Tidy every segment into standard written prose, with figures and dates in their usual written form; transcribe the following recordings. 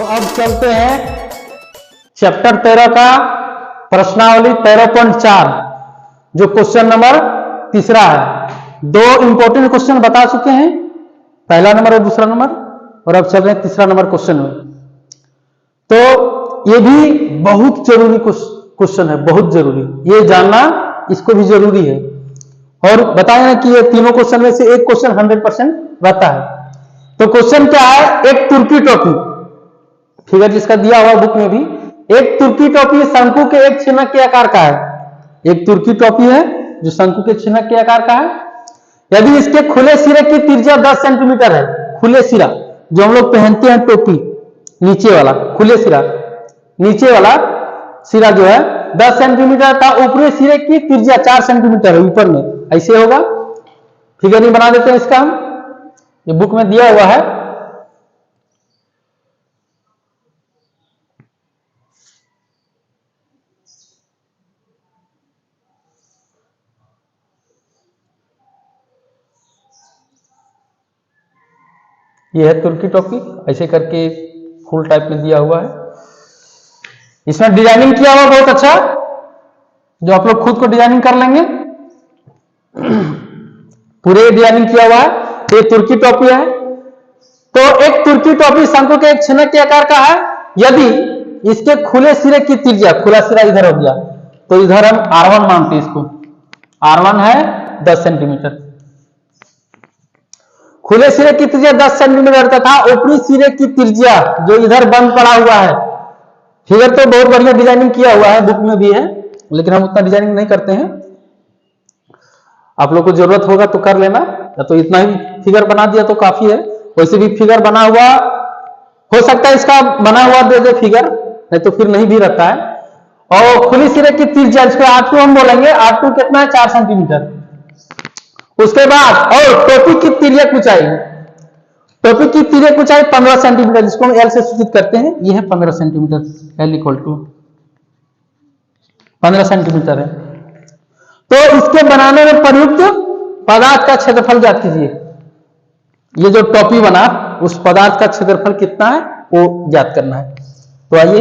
अब चलते हैं चैप्टर 13 का प्रश्नावली 13.4 जो क्वेश्चन नंबर तीसरा है। दो इंपॉर्टेंट क्वेश्चन बता चुके हैं, पहला नंबर और दूसरा नंबर, और अब चल रहे हैं तीसरा नंबर क्वेश्चन में। तो ये भी बहुत जरूरी क्वेश्चन है, बहुत जरूरी, ये जानना इसको भी जरूरी है। और बताया ना कि ये तीनों क्वेश्चन में से एक क्वेश्चन 100% रहता है। तो क्वेश्चन क्या है, एक तुर्की टोपी, फिगर जिसका दिया हुआ बुक में भी, एक तुर्की टोपी शंकु के एक छिनक के आकार का है। एक तुर्की टोपी है जो शंकु के छिनक के आकार का है। यदि इसके खुले सिरे की त्रिज्या 10 सेंटीमीटर है, खुले सिरा जो हम लोग पहनते हैं टोपी, नीचे वाला खुले सिरा, नीचे वाला सिरा जो है 10 सेंटीमीटर था, ऊपरी सिरे की त्रिज्या 4 सेंटीमीटर है ऊपर में, ऐसे होगा। फिगर नहीं बना देते हैं इसका, हम ये बुक में दिया हुआ है। ये है तुर्की टोपी, ऐसे करके फुल टाइप में दिया हुआ है। इसमें डिजाइनिंग किया हुआ बहुत अच्छा, जो आप लोग खुद को डिजाइनिंग कर लेंगे। पूरे डिजाइनिंग किया हुआ है। ये तुर्की टोपी है। तो एक तुर्की टोपी शंकु के एक छिनक के आकार का है। यदि इसके खुले सिरे की त्रिज्या, खुला सिरा इधर हो गया, तो इधर हम R1 मानते हैं इसको। R1 है 10 सेंटीमीटर, खुले सिरे की त्रिज्या 10 सेंटीमीटर तथा ऊपरी सिरे की त्रिज्या जो इधर बंद पड़ा हुआ है। फिगर तो बहुत बढ़िया डिजाइनिंग किया हुआ है, बुक में भी है, लेकिन हम उतना डिजाइनिंग नहीं करते हैं। आप लोग को जरूरत होगा तो कर लेना, या तो इतना ही फिगर बना दिया तो काफी है। वैसे भी फिगर बना हुआ हो सकता है, इसका बना हुआ दे दे फिगर, नहीं तो फिर नहीं भी रहता है। और खुली सिरे की त्रिज्या, इसको R2 हम बोलेंगे। R2 कितना है, 4 सेंटीमीटर। उसके बाद और टोपी की तिर्यक ऊंचाई, टोपी की तिर्यक ऊंचाई 15 सेंटीमीटर, जिसको हम L से सूचित करते हैं। यह है 15 सेंटीमीटर, L = 15 सेंटीमीटर है। तो इसके बनाने में प्रयुक्त पदार्थ का क्षेत्रफल ज्ञात कीजिए। ये जो टोपी बना, उस पदार्थ का क्षेत्रफल कितना है वो ज्ञात करना है। तो आइए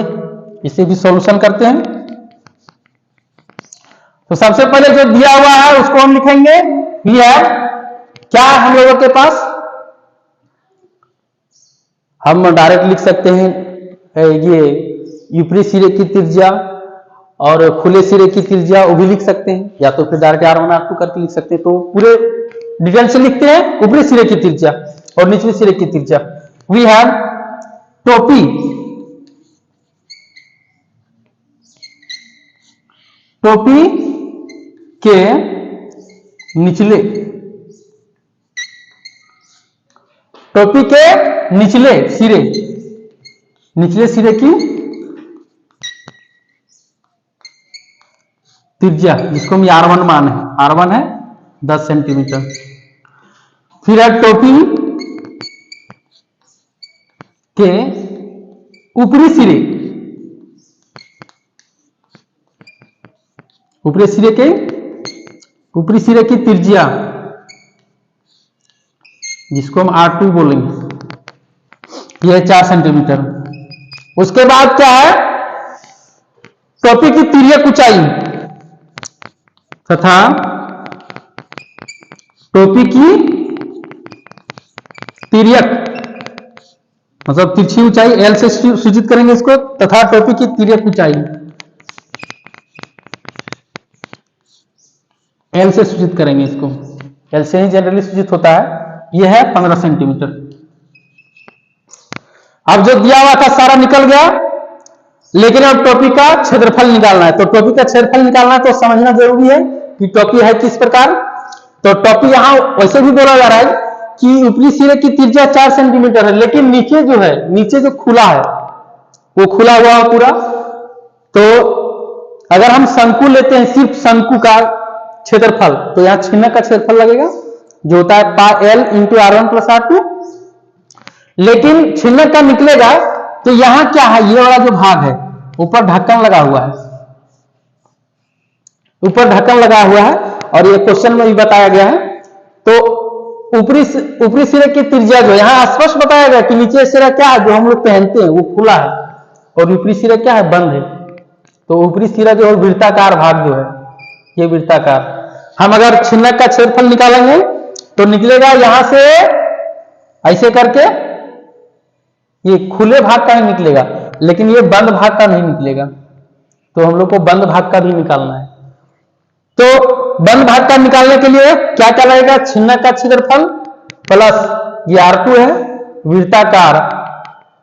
इसे भी सॉल्यूशन करते हैं। तो सबसे पहले जो दिया हुआ है उसको हम लिखेंगे। ये है क्या है हम लोगों के पास, हम डायरेक्ट लिख सकते हैं ये ऊपरी सिरे की त्रिज्या और खुले सिरे की त्रिज्या, वो भी लिख सकते हैं, या तो फिर डायरेक्ट R1 R2 करके लिख सकते हैं। तो पूरे डिटेल से लिखते हैं ऊपरी सिरे की त्रिज्या और निचले सिरे की त्रिज्या। वी हैव टोपी के निचले, टोपी के निचले सिरे की त्रिज्या, जिसको हम R1 माने, R1 है 10 सेंटीमीटर। फिर है टोपी के ऊपरी सिरे की त्रिज्या, जिसको हम R2 बोलेंगे, यह है 4 सेंटीमीटर। उसके बाद क्या है, टोपी की तिर्यक ऊंचाई तथा टोपी की तिर्यक, मतलब तिरछी ऊंचाई, L से सूचित करेंगे इसको, तथा टोपी की तिर्यक ऊंचाई L से सूचित करेंगे इसको। L से ही जनरली सूचित होता है। यह है 15 सेंटीमीटर। अब जो दिया हुआ था सारा निकल गया, लेकिन अब टोपी का क्षेत्रफल निकालना है। तो टोपी का क्षेत्रफल निकालना है तो समझना जरूरी है कि टोपी है किस प्रकार। तो टोपी यहां वैसे भी बोला जा रहा है कि ऊपरी सिरे की त्रिज्या 4 सेंटीमीटर है, लेकिन नीचे जो है, नीचे जो खुला है वो खुला हुआ है पूरा। तो अगर हम शंकु लेते हैं, सिर्फ शंकु का क्षेत्रफल, तो यहां छिन्नक का क्षेत्रफल लगेगा जो होता है πL × R1 + R2। लेकिन छिन्नक का निकलेगा तो यहां क्या है, ये वाला जो भाग है ऊपर ढक्कन लगा हुआ है, ऊपर ढक्कन लगा हुआ है, और ये क्वेश्चन में भी बताया गया है। तो ऊपरी सिरे की त्रिज्या जो यहाँ स्पष्ट बताया गया कि नीचे सिरा क्या है जो हम लोग पहनते हैं वो खुला है और ऊपरी सिरा क्या है बंद है। तो ऊपरी सिरा जो है वृत्ताकार भाग जो है ये वृत्ताकार। हम अगर छिन्नक का क्षेत्रफल निकालेंगे तो निकलेगा यहां से ऐसे करके ये खुले भाग का ही निकलेगा, लेकिन ये बंद भाग का नहीं निकलेगा। तो हम लोग को बंद भाग का भी निकालना है। तो बंद भाग का निकालने के लिए क्या क्या लगेगा? छिन्नक का क्षेत्रफल प्लस ये R2 है, वृत्ताकार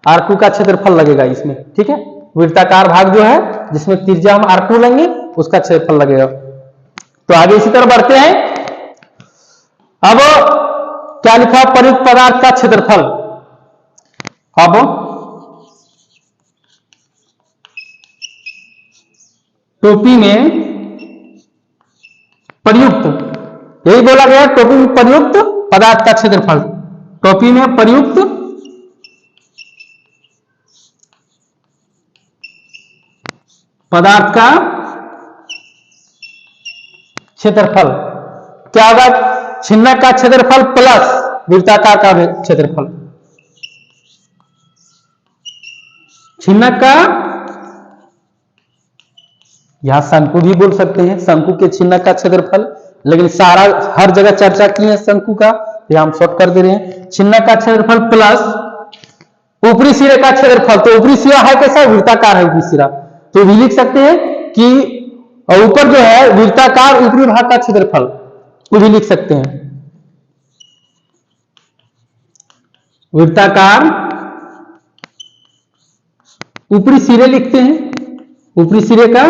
R2 का क्षेत्रफल लगेगा इसमें, ठीक है। वृत्ताकार भाग जो है जिसमें त्रिज्या हम R2 लेंगे उसका क्षेत्रफल लगेगा। तो आगे इसी तरह बढ़ते हैं। अब क्या लिखा? प्रयुक्त पदार्थ का क्षेत्रफल। अब टोपी में प्रयुक्त, यही बोला गया, टोपी में प्रयुक्त पदार्थ का क्षेत्रफल। टोपी में प्रयुक्त पदार्थ का क्षेत्रफल क्या होगा? छिन्नक का क्षेत्रफल प्लस वृत्ताकार का क्षेत्रफल। छिन्नक का, यहां शंकु भी बोल सकते हैं, शंकु के छिन्नक का क्षेत्रफल, लेकिन सारा हर जगह चर्चा की है शंकु का, यह हम शॉर्ट कर दे रहे हैं। छिन्नक का क्षेत्रफल प्लस ऊपरी सिरे का क्षेत्रफल। तो ऊपरी सिरा है कैसा? वृत्ताकार है ऊपरी सिरा। तो भी लिख सकते हैं कि ऊपर जो है वृत्ताकार ऊपरी भाग का क्षेत्रफल, वो भी लिख सकते हैं। वृत्ताकार ऊपरी सिरे लिखते हैं, ऊपरी सिरे का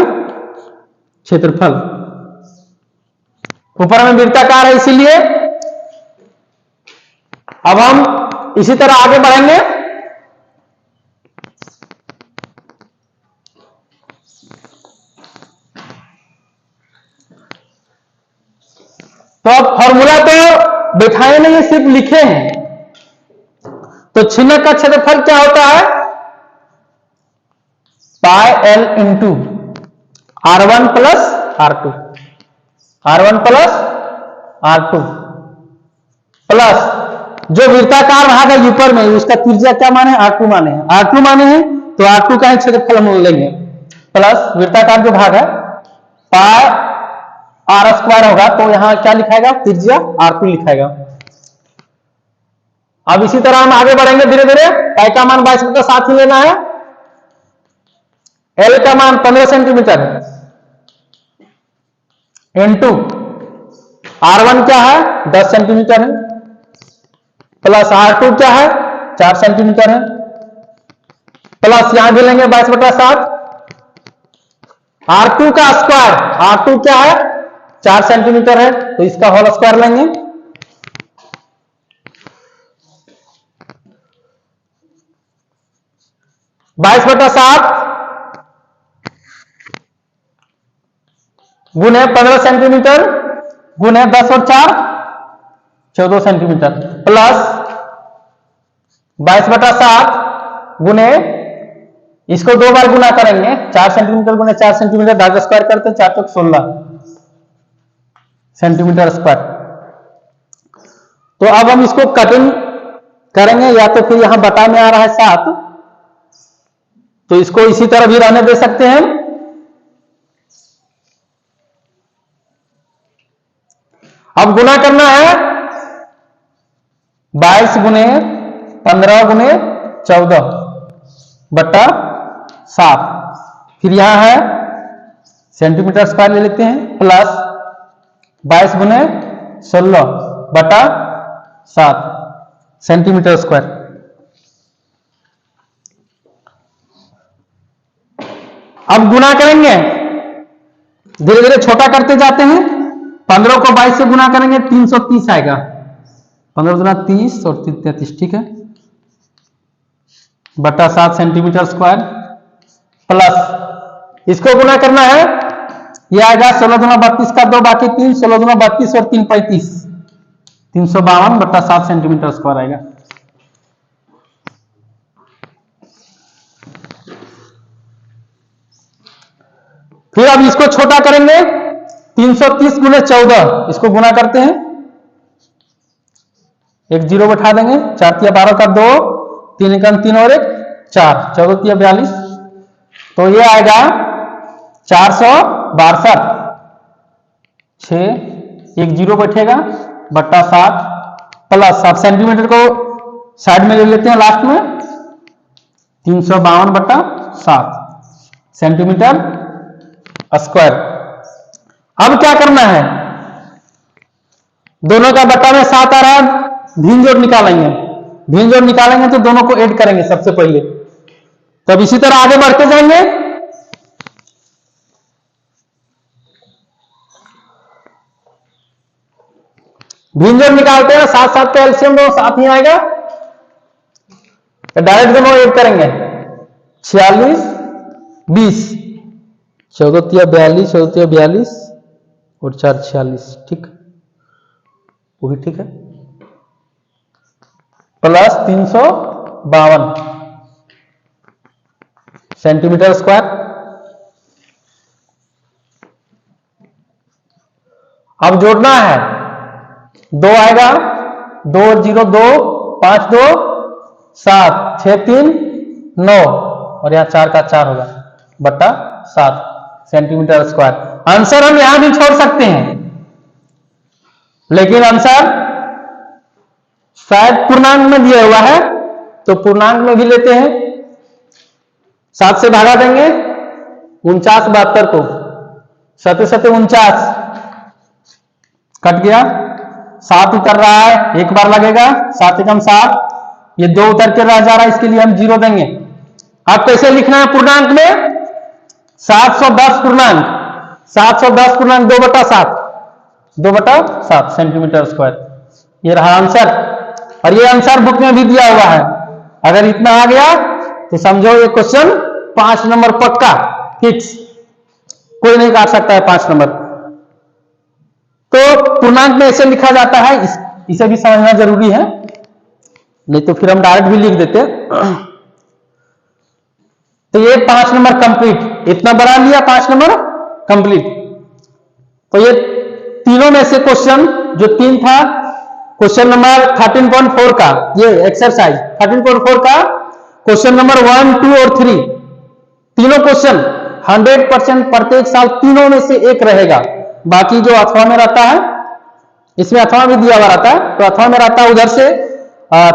क्षेत्रफल। ऊपर में वृत्ताकार है इसीलिए। अब हम इसी तरह आगे बढ़ेंगे। तो अब फॉर्मूला तो बैठाए नहीं, सिर्फ लिखे हैं। तो छिन्नक का क्षेत्रफल क्या होता है? Pi L into R1 plus R2, R1 plus R2 plus जो वृत्ताकार भाग है ऊपर में उसका त्रिज्या क्या माने? R2 माने हैं। R2 माने हैं तो R2 का ही क्षेत्रफल हम लेंगे प्लस वृत्ताकार जो भाग है पाई R स्क्वायर होगा। तो यहां क्या लिखाएगा? त्रिज्या R2 लिखाएगा। अब इसी तरह हम आगे बढ़ेंगे धीरे धीरे। पाई का मान 22/7 ही लेना है। एल का मान 15 सेंटीमीटर है इंटू R1 क्या है? 10 सेंटीमीटर है प्लस R2 क्या है? 4 सेंटीमीटर है प्लस यहां भी लेंगे 22/7। R2 का स्क्वायर, R2 क्या है? 4 सेंटीमीटर है, तो इसका होल स्क्वायर लेंगे। बाईस बटा 7 गुने 15 सेंटीमीटर गुने 10 और 4 14 सेंटीमीटर प्लस 22/7 गुने, इसको 2 बार गुना करेंगे, 4 सेंटीमीटर गुने 4 सेंटीमीटर, भाग स्क्वायर करते 4 चौक 16 सेंटीमीटर स्क्वायर। तो अब हम इसको कटिंग करेंगे, या तो फिर यहां बता में आ रहा है 7, तो इसको इसी तरह भी रहने दे सकते हैं। अब गुना करना है 22 गुने 15 गुने 14 बटा 7, फिर यहां है सेंटीमीटर स्क्वायर ले लेते हैं प्लस 22 गुने 16 बटा 7 सेंटीमीटर स्क्वायर। अब गुना करेंगे, धीरे धीरे छोटा करते जाते हैं। 15 को 22 से गुना करेंगे 330 आएगा, 15 गुना 30 और 33, ठीक है, बटा 7 सेंटीमीटर स्क्वायर प्लस इसको गुना करना है, यह आएगा 16 गुना 32 का 2 बाकी 3, 16 गुना 32 और 3 35, 352 बटा 7 सेंटीमीटर स्क्वायर आएगा। फिर अब इसको छोटा करेंगे, 330 गुने 14, इसको गुना करते हैं, एक जीरो बैठा देंगे, 4 तिया 12 का 2, 3 एकम 3 और 1 4, 14 तिया 42, तो ये आएगा 462, 6 एक जीरो बैठेगा बट्टा 7 प्लस 7 सेंटीमीटर को साइड में ले लेते हैं लास्ट में, 352 बट्टा 7 सेंटीमीटर स्क्वायर। अब क्या करना है, दोनों का बट्टा में 7 आ रहा है, भिन्न जोड़ निकालेंगे, भिन्न जोड़ निकालेंगे तो दोनों को ऐड करेंगे सबसे पहले, तब इसी तरह आगे बढ़ते जाएंगे। भिन्न जोड़ निकालते हैं, 7 7 का एलसीएम दोनों साथ ही आएगा, तो डायरेक्ट दोनों ऐड करेंगे, 46 20, 14 तिया 42, 14 तिया 42 और 4 46, ठीक, वो भी ठीक है, प्लस 352 सेंटीमीटर स्क्वायर। अब जोड़ना है, 2 आएगा, 2 और 0 2, 5 2 7, 6 3 9 और यहां 4 का 4 होगा बट्टा 7 सेंटीमीटर स्क्वायर। आंसर हम यहां भी छोड़ सकते हैं, लेकिन आंसर शायद पूर्णांक में दिया हुआ है तो पूर्णांक में भी लेते हैं, 7 से भागा देंगे, 49 72 को, 7 7 49 कट गया, 7 उतर रहा है, एक बार लगेगा, 7 एकम 7, ये 2 उतर के रह जा रहा है, इसके लिए हम 0 देंगे। अब कैसे लिखना है पूर्णांक में, 710 पूर्णांक, 710 पूर्णांक 2 बटा 7, 2 बटा 7 सेंटीमीटर स्क्वायर, ये रहा आंसर। और ये आंसर बुक में भी दिया हुआ है, अगर इतना आ गया तो समझो ये क्वेश्चन 5 नंबर पक्का फिक्स, कोई नहीं काट सकता है 5 नंबर। तो पूर्णांक में ऐसे लिखा जाता है, इसे भी समझना जरूरी है, नहीं तो फिर हम डायरेक्ट भी लिख देते। तो ये 5 नंबर कंप्लीट, इतना बना लिया 5 नंबर कंप्लीट। तो ये तीनों में से क्वेश्चन जो 3 था, क्वेश्चन नंबर 13.4 का ये एक्सरसाइज 13.4 का क्वेश्चन नंबर 1 2 और 3, तीनों क्वेश्चन 100% प्रत्येक साल तीनों में से एक रहेगा, बाकी जो अथवा में रहता है, इसमें अथवा भी दिया हुआ रहता है, तो अथवा में रहता है उधर से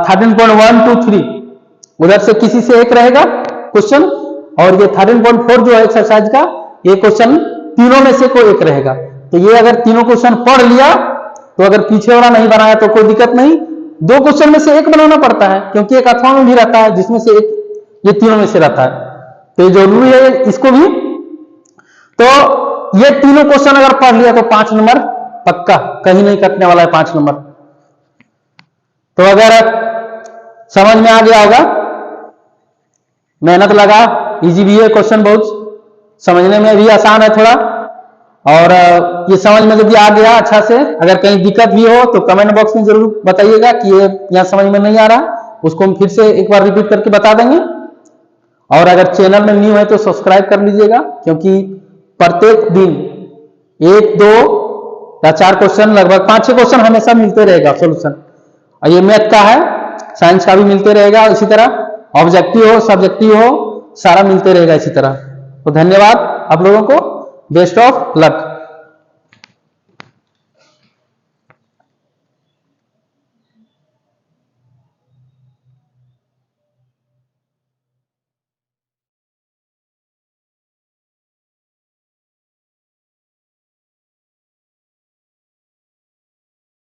13.1 2 3 उधर से किसी से एक रहेगा क्वेश्चन, और ये 13.4 जो है एक्सरसाइज का, ये क्वेश्चन तीनों में से कोई एक रहेगा। तो ये अगर तीनों क्वेश्चन पढ़ लिया तो अगर पीछे वाला नहीं बनाया तो कोई दिक्कत नहीं, 2 क्वेश्चन में से एक बनाना पड़ता है, क्योंकि एक अथवा में भी रहता है जिसमें से एक ये तीनों में से रहता है, तो ये जरूरी है इसको भी। तो ये तीनों क्वेश्चन अगर पढ़ लिया तो 5 नंबर पक्का, कहीं नहीं कटने वाला है 5 नंबर। तो अगर समझ में आ गया होगा, मेहनत लगा, इजी भी है क्वेश्चन, बहुत समझने में भी आसान है थोड़ा, और ये समझ में यदि आ गया अच्छा से, अगर कहीं दिक्कत भी हो तो कमेंट बॉक्स में जरूर बताइएगा कि ये यहाँ समझ में नहीं आ रहा, उसको हम फिर से एक बार रिपीट करके बता देंगे। और अगर चैनल में न्यू है तो सब्सक्राइब कर लीजिएगा, क्योंकि प्रत्येक दिन 1 2 या 4 क्वेश्चन, लगभग 5 6 क्वेश्चन हमेशा मिलते रहेगा सोल्यूशन, और ये मैथ का है, साइंस का भी मिलते रहेगा, इसी तरह ऑब्जेक्टिव हो सब्जेक्टिव हो सारा मिलते रहेगा इसी तरह। तो धन्यवाद आप लोगों को, बेस्ट ऑफ लक।